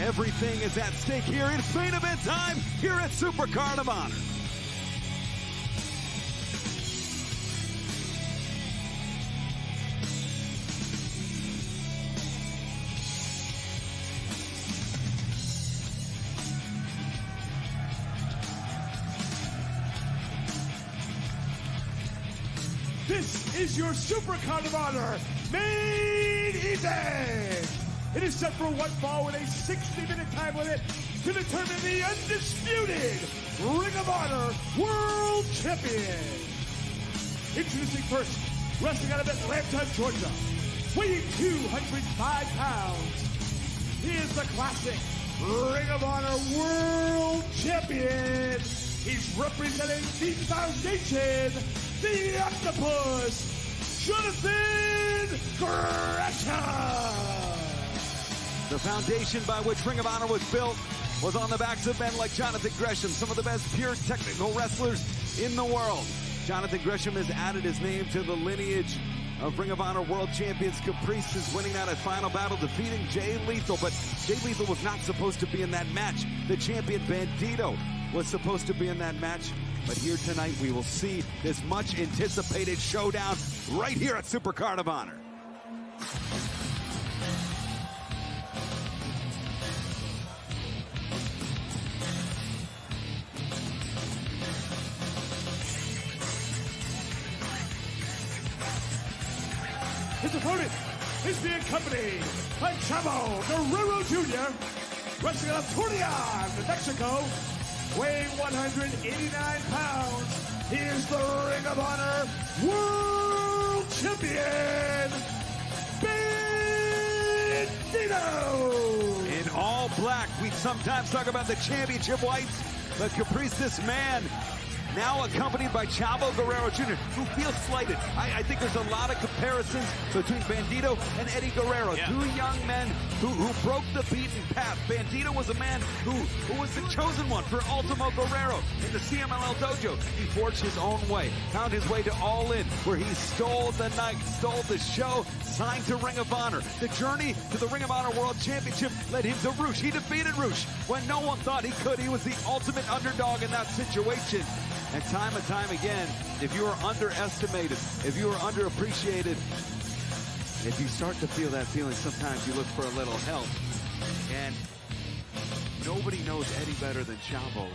Everything is at stake here. It's main event time here at Supercard of Honor. This is your Supercard of Honor main event. It is set for one fall with a 60-minute time limit to determine the undisputed Ring of Honor World Champion. Introducing first, wrestling out of Atlanta, Georgia, weighing 205 pounds. He is the classic Ring of Honor World Champion. He's representing the Foundation, the Octopus, Jonathan Gresham. The foundation by which Ring of Honor was built was on the backs of men like Jonathan Gresham, some of the best pure technical wrestlers in the world. Jonathan Gresham has added his name to the lineage of Ring of Honor World Champions. Caprice is winning out at Final Battle, defeating Jay Lethal, but Jay Lethal was not supposed to be in that match. The champion Bandido was supposed to be in that match, but here tonight we will see this much anticipated showdown right here at Supercard of Honor. His opponent is being accompanied by Chavo Guerrero Jr., wrestling out of Torreon, Mexico, weighing 189 pounds. He is the Ring of Honor World Champion, Bandido. In all black, we sometimes talk about the championship whites, but Caprice, this man, now accompanied by Chavo Guerrero Jr., who feels slighted. I think there's a lot of comparisons between Bandido and Eddie Guerrero, two young men who broke the beaten path. Bandido was a man who was the chosen one for Ultimo Guerrero in the CMLL dojo. He forged his own way, found his way to All In, where he stole the night, stole the show, signed to Ring of Honor. The journey to the Ring of Honor World Championship led him to Roosh. He defeated Roosh when no one thought he could. He was the ultimate underdog in that situation. And time again, if you are underestimated, if you are underappreciated, if you start to feel that feeling, sometimes you look for a little help. And nobody knows Eddie better than Chavo.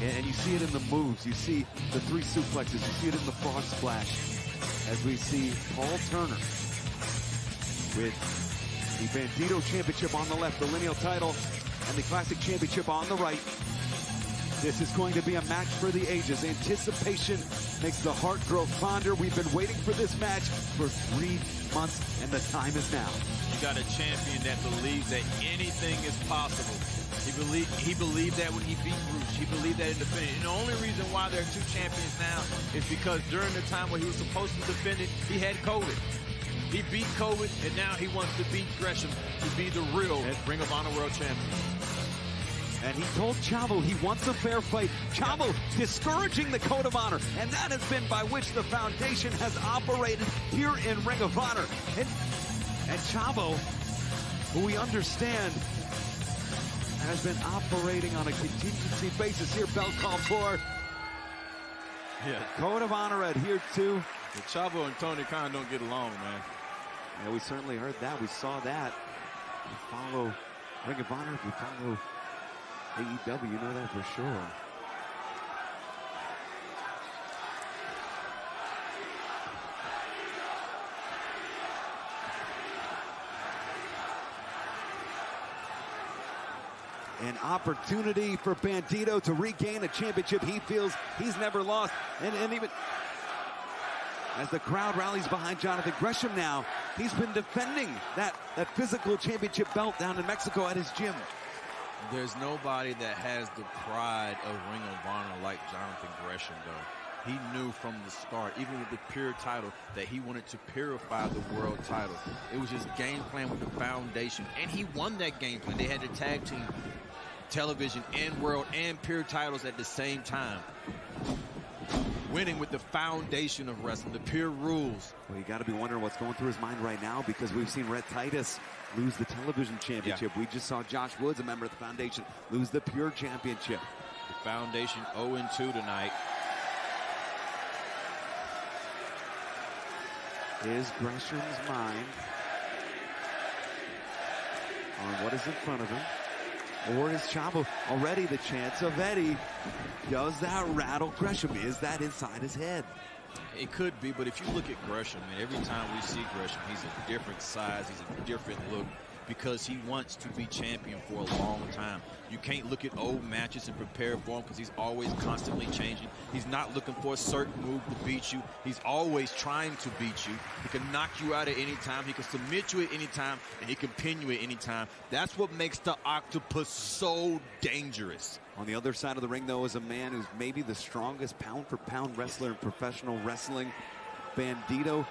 And you see it in the moves. You see the three suplexes. You see it in the frog splash. As we see Paul Turner with the Bandido Championship on the left, the lineal title, and the Classic Championship on the right. This is going to be a match for the ages. Anticipation makes the heart grow fonder. We've been waiting for this match for 3 months, and the time is now. You got a champion that believes that anything is possible. He believed that when he beat Roosh. He believed that in the finish. And the only reason why there are two champions now is because during the time where he was supposed to defend it, he had COVID. He beat COVID, and now he wants to beat Gresham to be the real Ring of Honor World Champion. And he told Chavo he wants a fair fight. Chavo discouraging the Code of Honor, and that has been by which the Foundation has operated here in Ring of Honor. And Chavo, who we understand has been operating on a contingency basis here, belt call for. Code of Honor adhered to. Chavo and Tony Khan don't get along, man. Yeah, we certainly heard that. We saw that. You follow Ring of Honor, if you follow AEW, you know that for sure. An opportunity for Bandido to regain a championship he feels he's never lost. And even as the crowd rallies behind Jonathan Gresham now, he's been defending that physical championship belt down in Mexico at his gym. There's nobody that has the pride of Ring of Honor like Jonathan Gresham, though. He knew from the start, even with the pure title, that he wanted to purify the world title. It was his game plan with the Foundation, and he won that game plan. They had the tag team, television, and world, and pure titles at the same time. winning with the foundation of wrestling, the pure rules. Well, you got to be wondering what's going through his mind right now, because we've seen Rhett Titus lose the television championship. We just saw Josh Woods, a member of the foundation, lose the pure championship. The foundation 0-2 tonight. Is Gresham's mind on what is in front of him? Or is Chavo already the chance of Eddie? Does that rattle Gresham? Is that inside his head? It could be, but if you look at Gresham, and every time we see Gresham, he's a different size, he's a different look, because he wants to be champion for a long time. You can't look at old matches and prepare for him, because he's always constantly changing. He's not looking for a certain move to beat you. He's always trying to beat you. He can knock you out at any time. He can submit you at any time, and he can pin you at any time. That's what makes the Octopus so dangerous. On the other side of the ring, though, is a man who's maybe the strongest pound-for-pound wrestler in professional wrestling. Bandido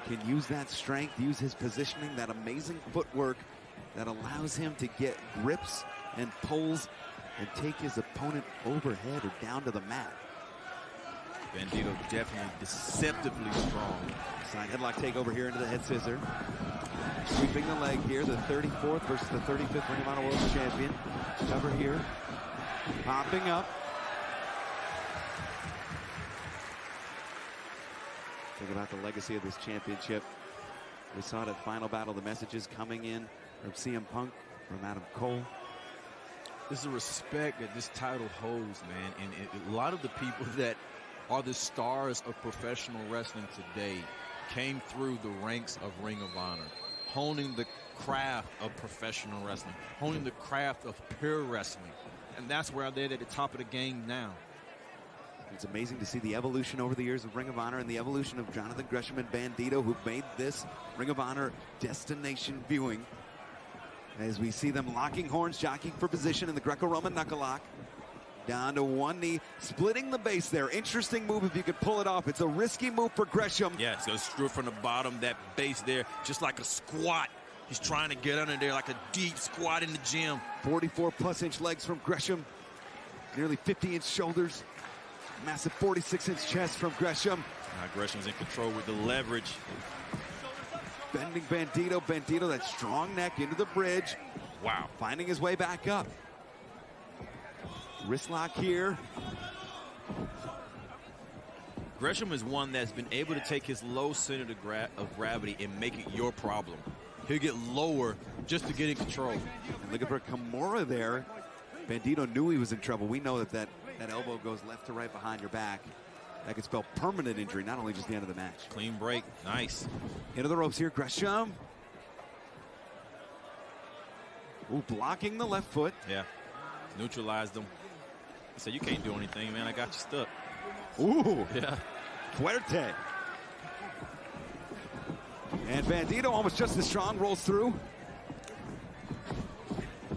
can use that strength, use his positioning, that amazing footwork that allows him to get grips and pulls and take his opponent overhead or down to the mat. Bandido definitely deceptively strong. Side headlock takeover here into the head scissor. Sweeping the leg here, the 34th versus the 35th Ring of Honor World Champion. Cover here. Popping up. Think about the legacy of this championship. We saw it at Final Battle. The messages coming in from CM Punk, from Adam Cole. This is a respect that this title holds, man. And a lot of the people that are the stars of professional wrestling today came through the ranks of Ring of Honor, honing the craft of professional wrestling, honing the craft of pure wrestling. And that's where they're at the top of the game now. It's amazing to see the evolution over the years of Ring of Honor and the evolution of Jonathan Gresham and Bandido, who made this Ring of Honor destination viewing. As we see them locking horns, jockeying for position in the Greco-Roman knuckle lock. Down to one knee, splitting the base there. Interesting move if you could pull it off. It's a risky move for Gresham. Yeah, it's going to screw from the bottom, that base there, just like a squat. He's trying to get under there like a deep squat in the gym. 44+ inch legs from Gresham. Nearly 50-inch shoulders. Massive 46-inch chest from Gresham. Now Gresham's in control with the leverage. Bending Bandido. Bandido, that strong neck into the bridge. Wow. Finding his way back up. Wrist lock here. Gresham is one that's been able to take his low center of gravity and make it your problem. He'll get lower just to get in control. And looking for Kimura there. Bandido knew he was in trouble. We know that elbow goes left to right behind your back. That could spell permanent injury, not only just the end of the match. Clean break. Nice. Into the ropes here, Gresham. Ooh, blocking the left foot. Yeah. Neutralized him. He said, you can't do anything, man. I got you stuck. Ooh. Yeah. Fuerte. And Bandido, almost just as strong, rolls through.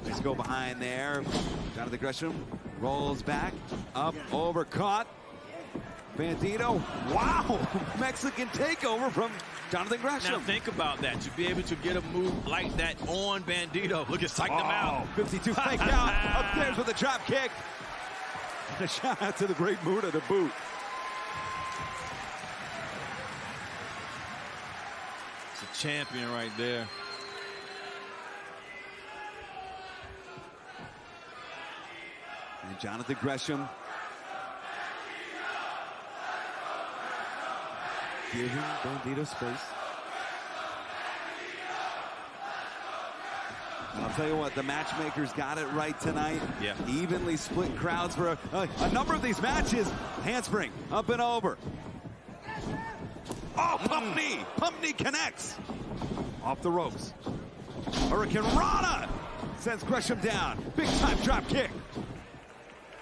Let's go behind there. Jonathan Gresham rolls back, up, over, caught. Bandido, wow! Mexican takeover from Jonathan Gresham. Now think about that, to be able to get a move like that on Bandido. Look at psyched him out. 52 faked out, upstairs with a drop kick. And a shout out to the Great Muta to boot. It's a champion right there. And Jonathan Gresham giving Bandido space. And I'll tell you what, the matchmakers got it right tonight. Yeah. Evenly split crowds for a number of these matches. Handspring, up and over. Oh, pump knee. Pump knee connects. Off the ropes. Hurricane Rana sends Gresham down. Big time drop kick.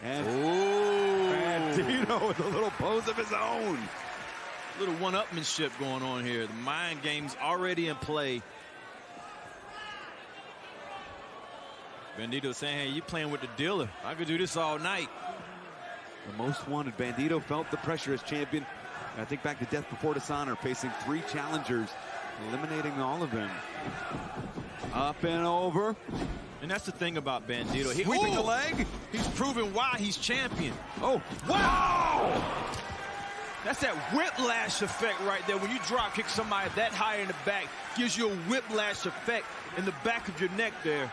And Bandido with a little pose of his own. Little one-upmanship going on here. The mind game's already in play. Bandido saying, hey, you playing with the dealer. I could do this all night. The most wanted. Bandido felt the pressure as champion. I think back to Death Before Dishonor, facing 3 challengers, eliminating all of them. Up and over. And that's the thing about Bandido. Sweeping the leg. He's proven why he's champion. Oh, wow! That's that whiplash effect right there. When you drop kick somebody that high in the back, gives you a whiplash effect in the back of your neck there.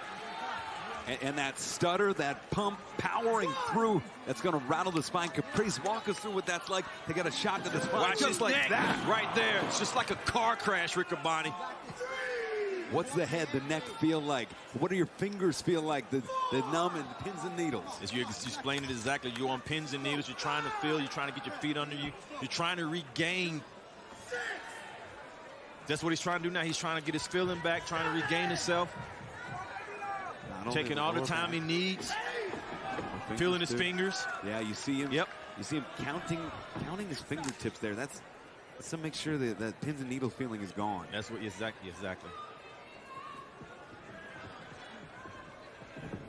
And that stutter, that pump powering through, that's going to rattle the spine. Caprice, walk us through what that's like to get a shot to the spine. Watch just like neck that. right there. It's just like a car crash, Riccaboni. What's the head, the neck feel like? What do your fingers feel like? The numb and pins and needles. As you explained it exactly, you're on pins and needles. You're trying to feel. You're trying to get your feet under you. You're trying to regain. That's what he's trying to do now. He's trying to get his feeling back, trying to regain himself. Taking all the time he needs. Feeling his fingers. Yeah, you see him. Yep. You see him counting his fingertips there. That's to make sure that that pins and needle feeling is gone. That's what exactly.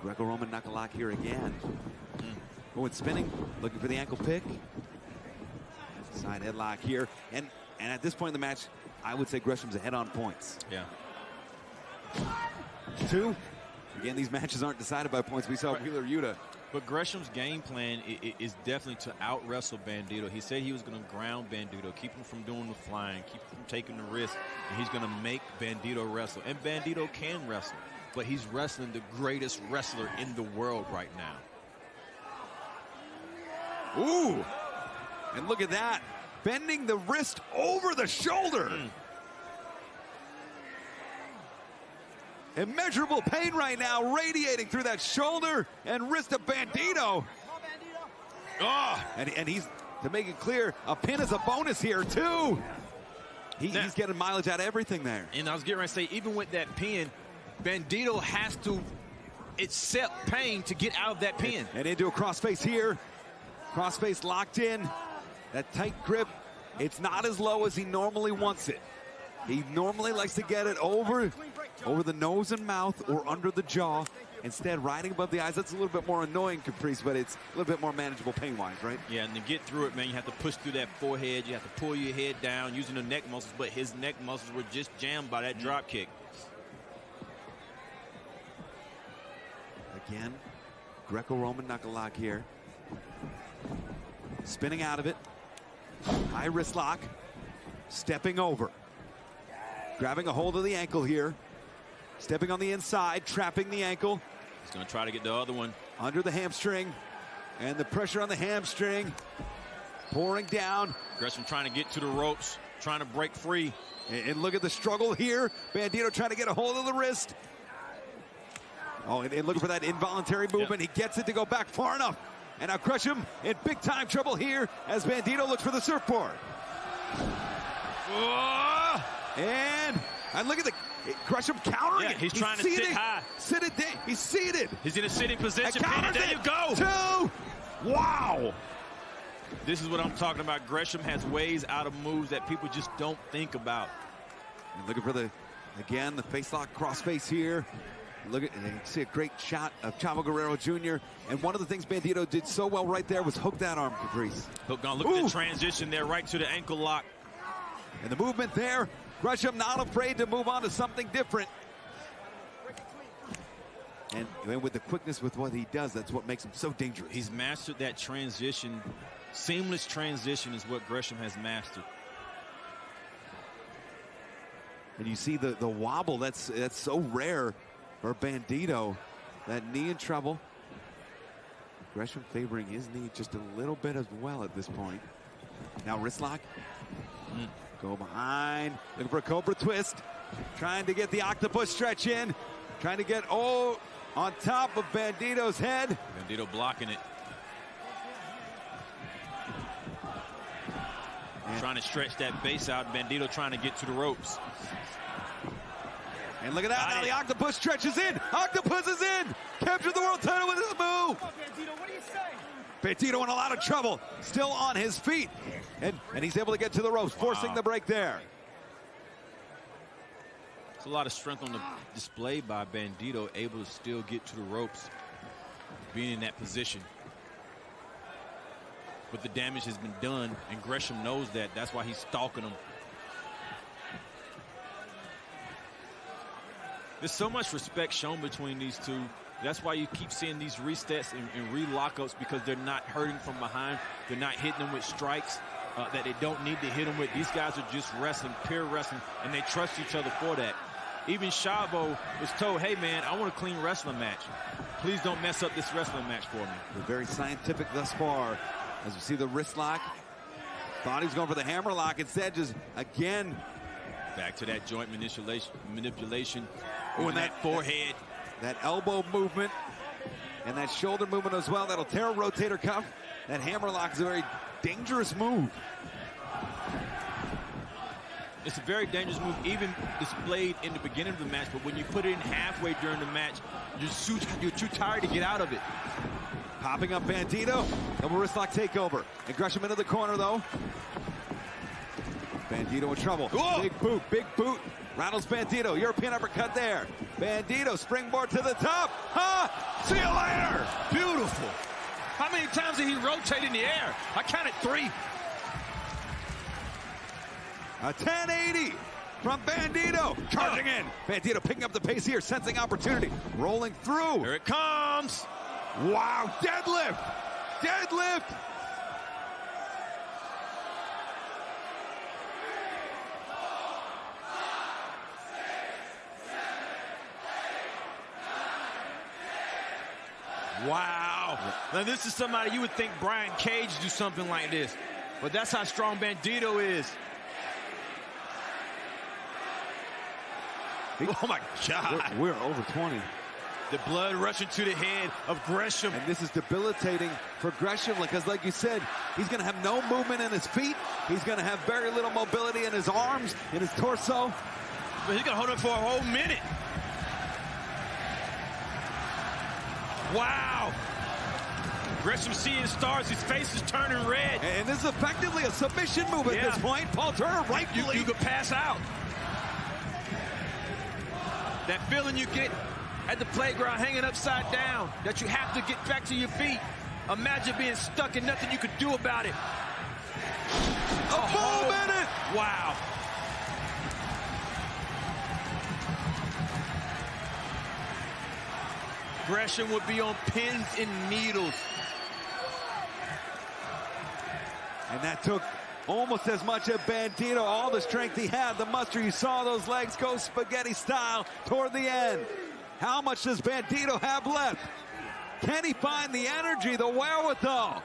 Greco-Roman knuckle lock here again. Going spinning, looking for the ankle pick. Side headlock here. And at this point in the match, I would say Gresham's ahead on points. Yeah. 2. Again, these matches aren't decided by points. We saw Wheeler Yuta. But Gresham's game plan is definitely to out-wrestle Bandido. He said he was going to ground Bandido, keep him from doing the flying, keep him from taking the risk, and he's going to make Bandido wrestle. And Bandido can wrestle, but he's wrestling the greatest wrestler in the world right now. Ooh! And look at that. Bending the wrist over the shoulder. Immeasurable pain right now, radiating through that shoulder and wrist of Bandido. Oh, and he's, to make it clear, a pin is a bonus here, too. He's getting mileage out of everything there. And I was getting ready to say, even with that pin, Bandido has to accept pain to get out of that pin. And into a crossface here. Crossface locked in. That tight grip, it's not as low as he normally wants it. He normally likes to get it over the nose and mouth or under the jaw. Instead, riding above the eyes. That's a little bit more annoying, Caprice, but it's a little bit more manageable pain-wise, right? Yeah, and to get through it, man, you have to push through that forehead. You have to pull your head down using the neck muscles, but his neck muscles were just jammed by that drop kick. Again, Greco-Roman knuckle lock here. Spinning out of it. High wrist lock. Stepping over. Grabbing a hold of the ankle here. Stepping on the inside, trapping the ankle. He's going to try to get the other one. Under the hamstring. And the pressure on the hamstring. Pouring down. Gresham trying to get to the ropes, trying to break free. And look at the struggle here. Bandido trying to get a hold of the wrist. Oh, and looking for that involuntary movement. Yep. He gets it to go back far enough. And now Gresham in big-time trouble here as Bandido looks for the surfboard. Oh! And look at the Gresham countering it. He's trying to sit high. He's seated. He's in a sitting position. There you go. 2. Wow. This is what I'm talking about. Gresham has ways out of moves that people just don't think about. And looking for the face lock crossface here. Look at, you see a great shot of Chavo Guerrero Jr. And one of the things Bandido did so well right there was hook that arm, Caprice. Look at the transition there, right to the ankle lock. And the movement there. Gresham not afraid to move on to something different. And with the quickness with what he does, that's what makes him so dangerous. He's mastered that transition. Seamless transition is what Gresham has mastered. And you see the wobble, that's so rare for Bandido. That knee in trouble. Gresham favoring his knee just a little bit as well at this point. Now wrist lock. Go behind, looking for a cobra twist. Trying to get the octopus stretch in. Trying to get on top of Bandido's head. Bandido blocking it. Trying to stretch that base out. Bandido trying to get to the ropes. And look at that, now the octopus stretches in. Octopus is in. Captured the world title with his move. Bandido, what do you say? Bandido in a lot of trouble. Still on his feet. And he's able to get to the ropes, forcing the break there. There's a lot of strength on the display by Bandido, able to still get to the ropes, being in that position. But the damage has been done, and Gresham knows that. That's why he's stalking him. There's so much respect shown between these two. That's why you keep seeing these resets and re-lockups, because they're not hurting from behind. They're not hitting them with strikes. that they don't need to hit him with. These guys are just wrestling, pure wrestling, and they trust each other for that. Even Chavo was told, hey, man, I want a clean wrestling match. Please don't mess up this wrestling match for me. They're very scientific thus far. As we see the wrist lock. Thought he was going for the hammer lock. Instead, just again. Back to that joint manipulation. Oh, and that forehead. That elbow movement. And that shoulder movement as well. That'll tear a rotator cuff. That hammer lock is a very dangerous move. It's a very dangerous move, even displayed in the beginning of the match, but when you put it in halfway during the match, you're too tired to get out of it. Popping up Bandido. Double wrist lock takeover. And Gresham into the corner, though. Bandido in trouble. Whoa. Big boot. Rattles Bandido. European uppercut there. Bandido springboard to the top. See you later. Beautiful. How many times did he rotate in the air? I counted 3. A 1080 from Bandido. Charging in. Bandido picking up the pace here, sensing opportunity. Rolling through. Here it comes. Wow, deadlift. Deadlift. Wow. Now this is somebody you would think Brian Cage do something like this. But that's how strong Bandido is. Oh my God. We're over 20. The blood rushing to the head of Gresham. And this is debilitating for Gresham because, like you said, he's going to have no movement in his feet. He's going to have very little mobility in his arms, in his torso. But he's going to hold it for a whole minute. Wow. Gresham seeing stars. His face is turning red. And this is effectively a submission move at this point. Paul Turner rightfully. You could pass out. That feeling you get at the playground hanging upside down, that you have to get back to your feet. Imagine being stuck and nothing you could do about it. A full minute! Wow. Gresham would be on pins and needles. And that took almost as much of Bandido, all the strength he had, the muster. You saw those legs go spaghetti style toward the end. How much does Bandido have left? Can he find the energy, the wherewithal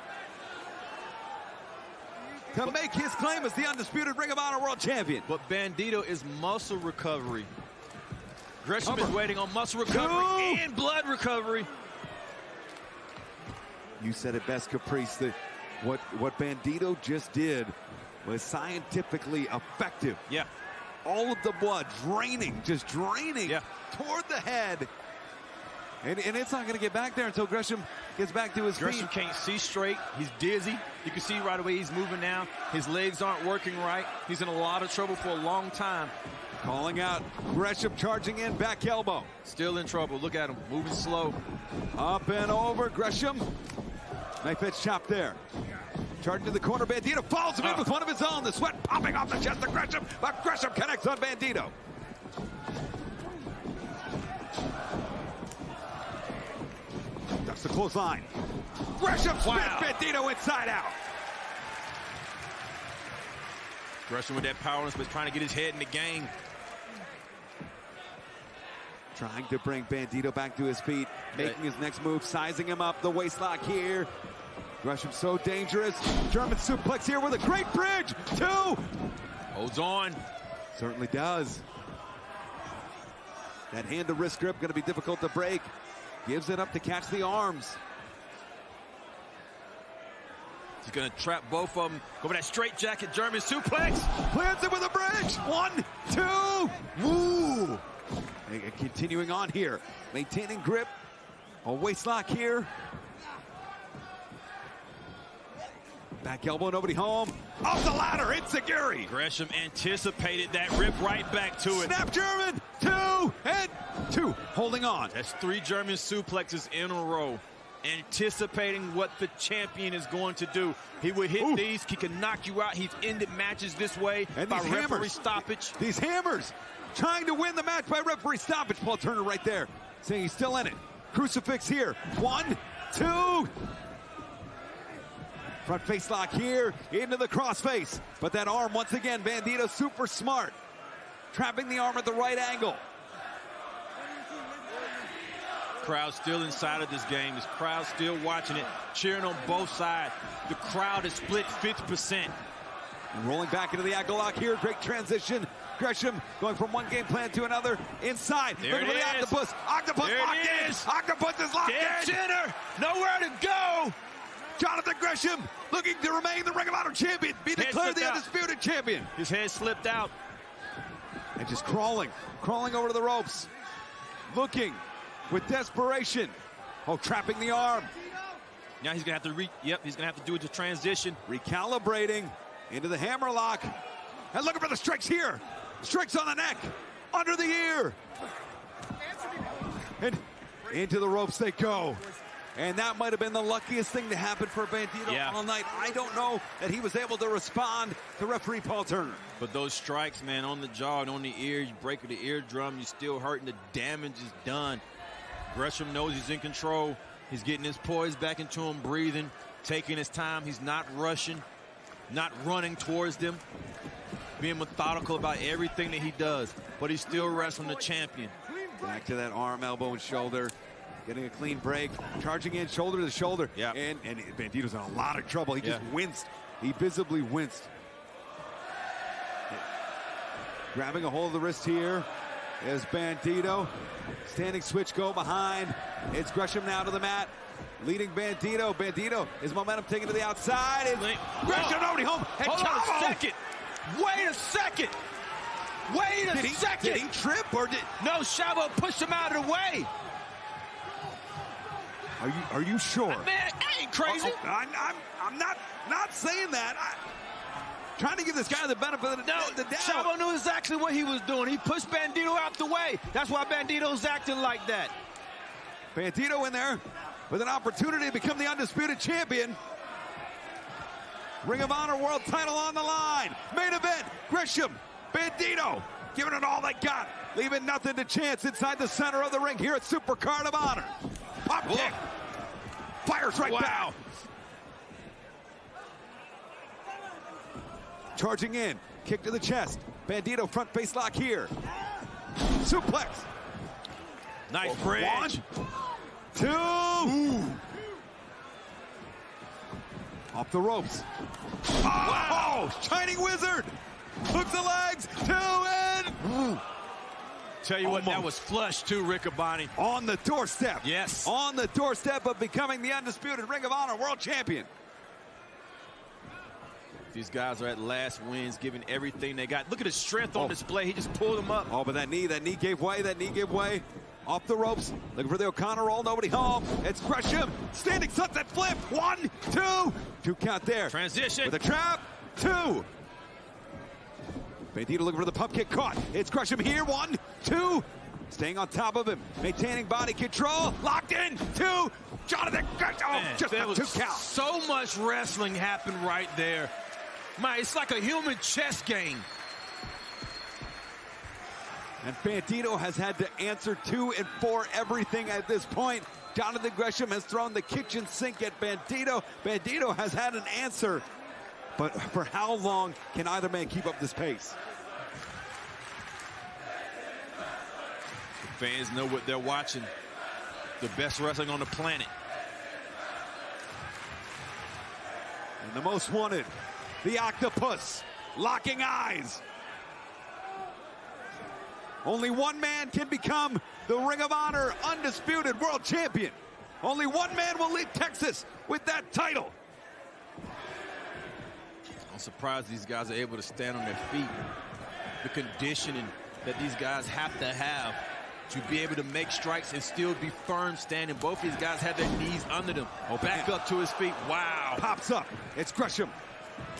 to make his claim as the undisputed Ring of Honor World Champion? But Bandido is muscle recovery. Gresham is waiting on muscle recovery and blood recovery. You said it best, Caprice, that what Bandido just did was scientifically effective. Yeah. All of the blood draining, just draining toward the head. And it's not going to get back there until Gresham gets back to his feet. Gresham can't see straight. He's dizzy. You can see right away he's moving now. His legs aren't working right. He's in a lot of trouble for a long time. Calling out Gresham, charging in, back elbow. Still in trouble. Look at him, moving slow. Up and over, Gresham. Knife edge chop there. Charging to the corner, Bandido falls him in with one of his own. The sweat popping off the chest of Gresham, but Gresham connects on Bandido. That's the clothesline. Gresham spins Bandido inside out. Gresham with that powerless, but trying to get his head in the game. Trying to bring Bandido back to his feet, making his next move, sizing him up. The waist lock here. Gresham so dangerous. German suplex here with a great bridge. 2. Holds on. Certainly does. That hand to wrist grip going to be difficult to break. Gives it up to catch the arms. He's going to trap both of them. Go for that straight jacket German suplex. Plants it with a bridge. 1, 2. Woo! And continuing on here. Maintaining grip. A waist lock here. Back elbow, nobody home. Off the ladder, Enziguri. Gresham anticipated that, rip right back to it. Snap German, 2 and 2, holding on. That's 3 German suplexes in a row. Anticipating what the champion is going to do. He would hit these, he can knock you out. He's ended matches this way and by referee stoppage. These hammers, trying to win the match by referee stoppage. Paul Turner right there, saying he's still in it. Crucifix here, 1, 2. Front face lock here, into the crossface. But that arm, once again, Bandido super smart. Trapping the arm at the right angle. Crowd still inside of this game. This crowd still watching it, cheering on both sides. The crowd is split 50%. And rolling back into the ankle lock here. Great transition. Gresham going from one game plan to another. Inside. There Look at the octopus. Octopus there locked in. Octopus is locked Dead in. center. Nowhere to go. Jonathan Gresham looking to remain the Ring of Honor champion. Be declared the undisputed champion. His head slipped out. And just crawling over to the ropes. Looking with desperation. Oh, trapping the arm. Now he's gonna have to he's gonna have to do it to transition. Recalibrating into the hammerlock. And looking for the strikes here. Strikes on the neck, under the ear. And into the ropes they go. And that might have been the luckiest thing to happen for Bandido all night. I don't know that he was able to respond to referee Paul Turner. But those strikes, man, on the jaw and on the ear, you break the eardrum, you're still hurting. The damage is done. Gresham knows he's in control. He's getting his poise back into him, breathing, taking his time. He's not rushing, not running towards them, being methodical about everything that he does. But he's still wrestling the champion. Back to that arm, elbow, and shoulder. Getting a clean break, charging in shoulder to shoulder. Yeah. And Bandido's in a lot of trouble. He just winced. He visibly winced. Grabbing a hold of the wrist here is Bandido. Standing switch go behind. It's Gresham now to the mat. Leading Bandido. Bandido, his momentum taken to the outside. It's Gresham already home. And Hold on a second. Wait a second. Wait a second. Did he trip or did... No, Chavo pushed him out of the way. Are you sure? Man, I ain't crazy. I'm not saying that. Trying to give this guy the benefit of the doubt. Chavo knew exactly what he was doing. He pushed Bandido out the way. That's why Bandido's acting like that. Bandido in there with an opportunity to become the undisputed champion. Ring of Honor World title on the line. Main event, Gresham, Bandido, giving it all they got, leaving nothing to chance inside the center of the ring here at Supercard of Honor. Pop kick. Fires right back. Charging in. Kick to the chest. Bandido front face lock here. Suplex. Nice bridge. 1, 2. Ooh. Off the ropes. Oh, Shining Wizard. Hooks the legs. 2 in. Tell you what, that was flush too, Riccaboni. On the doorstep. Yes. On the doorstep of becoming the undisputed Ring of Honor World Champion. These guys are at last wins, giving everything they got. Look at his strength on display. He just pulled them up. Oh, but that knee gave way. That knee gave way. Off the ropes. Looking for the O'Connor roll. Nobody home. It's Gresham. Standing sunset flip. 1, 2. 2 count there. Transition. With a trap. 2. Bandido looking for the pump kick, caught. It's Gresham here. 1, 2. Staying on top of him. Maintaining body control. Locked in. 2. Jonathan Gresham. Oh, Man, just a 2 count. So much wrestling happened right there. Man, it's like a human chess game. And Bandido has had to answer to and for everything at this point. Jonathan Gresham has thrown the kitchen sink at Bandido. Bandido has had an answer. But for how long can either man keep up this pace? Fans know what they're watching. The best wrestling on the planet. And the most wanted, the Octopus, locking eyes. Only one man can become the Ring of Honor undisputed world champion. Only one man will lead Texas with that title. I'm surprised these guys are able to stand on their feet. The conditioning that these guys have to be able to make strikes and still be firm standing. Both these guys have their knees under them. Back up to his feet. Wow. Pops up. It's Gresham.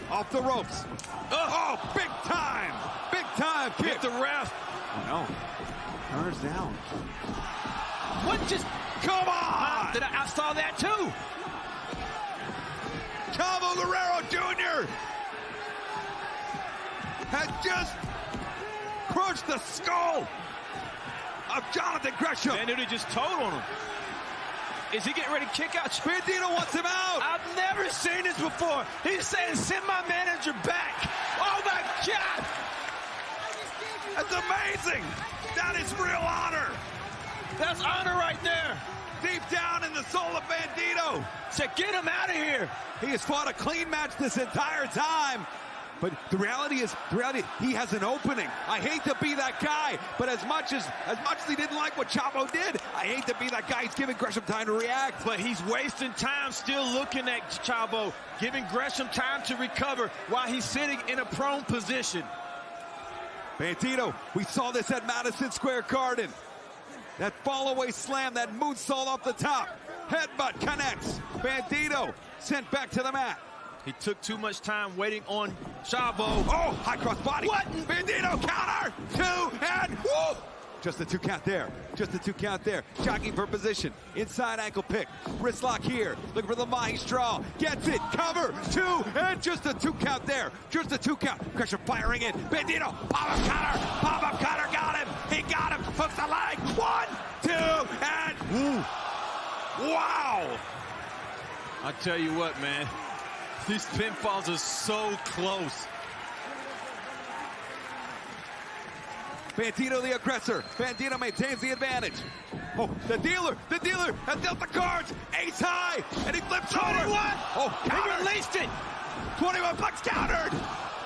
Off the ropes. Oh, big time. Big time kick. Hit the ref. Oh, no. Turns down. What just... Come on. I saw that too. Chavo Guerrero Jr. has just crushed the skull of Jonathan Gresham. Bandido just told on him. Is he getting ready to kick out? Bandido wants him out. I've never seen this before. He's saying, send my manager back. Oh, my God. That's amazing. That is real honor. That's honor right there. Deep down in the soul of Bandido. Said, get him out of here. He has fought a clean match this entire time. But the reality is, he has an opening. I hate to be that guy, but as much as he didn't like what Chavo did, I hate to be that guy. He's giving Gresham time to react. But he's wasting time still looking at Chavo, giving Gresham time to recover while he's sitting in a prone position. Bandido, we saw this at Madison Square Garden. That fall-away slam, that moonsault off the top. Headbutt connects. Bandido sent back to the mat. He took too much time waiting on Chavo. Oh, high cross body. What? Bandido counter. 2 and woo! Just a 2 count there. Just a 2 count there. Jockeying for position. Inside ankle pick. Wrist lock here. Looking for the Maestro. Gets it. Cover. 2 and just a 2 count there. Just a 2 count. Gresham firing in. Bandido. Pop-up counter. Pop-up counter. Got him. He got him. Hooks the leg. 1, 2 and woo. Wow. I tell you what, man. These pinfalls are so close. Bandido the aggressor. Bandido maintains the advantage. Oh, the dealer has dealt the cards. Ace high, and he flips 21. over. Oh, counter. He released it. 21 bucks countered.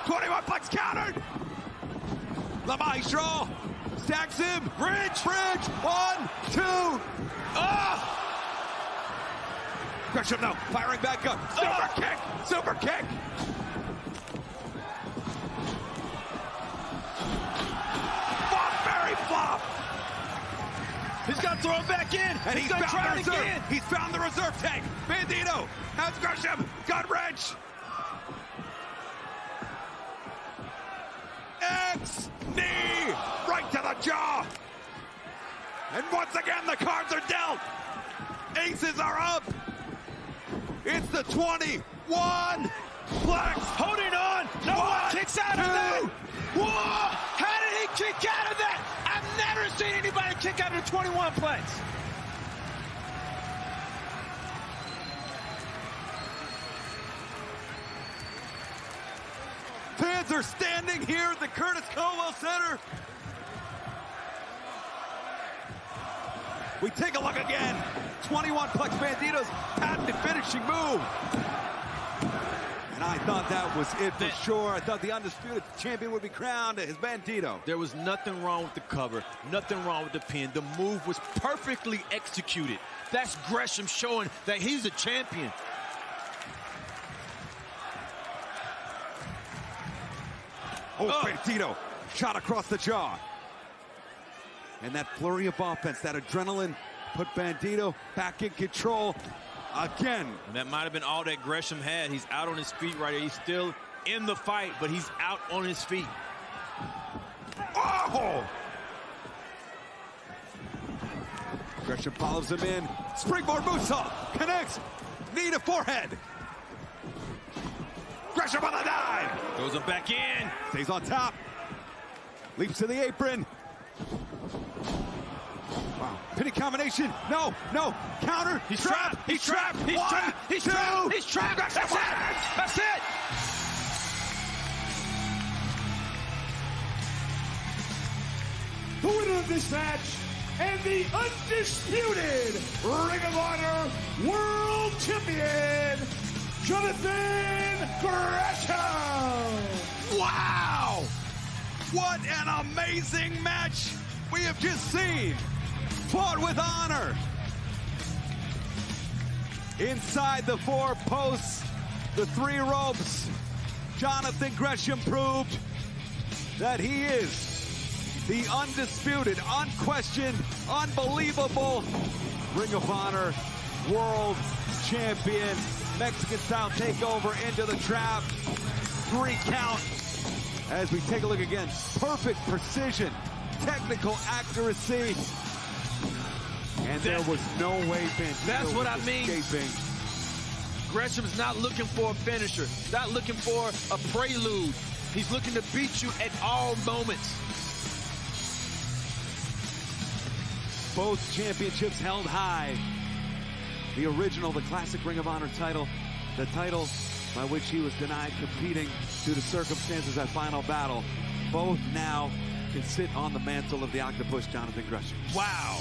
21 bucks countered. The Maestro stacks him. Bridge. 1, 2. Oh! Gresham now firing back up. Super kick. Flop. He's got to throw it back in. And he's going to try it again. He's found the reserve tank. Bandido has Gresham. Gut wrench. X knee right to the jaw. And once again, the cards are dealt. Aces are up. It's the 21 flex. Holding on. No one kicks out of that. Whoa! How did he kick out of that? I've never seen anybody kick out of the 21 plex. Fans are standing here at the Curtis Colwell Center. We take a look again. 21 plex Bandido's patented finishing move. And I thought that was it for sure. I thought the undisputed champion would be crowned as Bandido. There was nothing wrong with the cover, nothing wrong with the pin. The move was perfectly executed. That's Gresham showing that he's a champion. Bandido shot across the jaw. And that flurry of offense, that adrenaline, put Bandido back in control again. And that might have been all that Gresham had. He's out on his feet right here. He's still in the fight, but he's out on his feet. Oh! Gresham follows him in. Springboard moonsault. Connects. Knee to forehead. Gresham on the dive. Throws him back in. Stays on top. Leaps to the apron. Wow. Pinning combination. No. Counter. He's trapped. He's trapped. He's trapped. He's trapped. He's trapped. That's it. That's it. The winner of this match and the undisputed Ring of Honor World Champion, Jonathan Gresham. Wow! What an amazing match we have just seen. Fought with honor. Inside the 4 posts, the 3 ropes, Jonathan Gresham proved that he is the undisputed, unquestioned, unbelievable Ring of Honor World Champion. Mexican-style takeover into the trap. 3 count. As we take a look again, perfect precision, technical accuracy. And there was no way That's what I mean. Escaping. Gresham's not looking for a finisher, not looking for a prelude. He's looking to beat you at all moments. Both championships held high. the original, the classic Ring of Honor title, the title by which he was denied competing due to circumstances at Final Battle. Both now can sit on the mantle of the Octopus, Jonathan Gresham. Wow.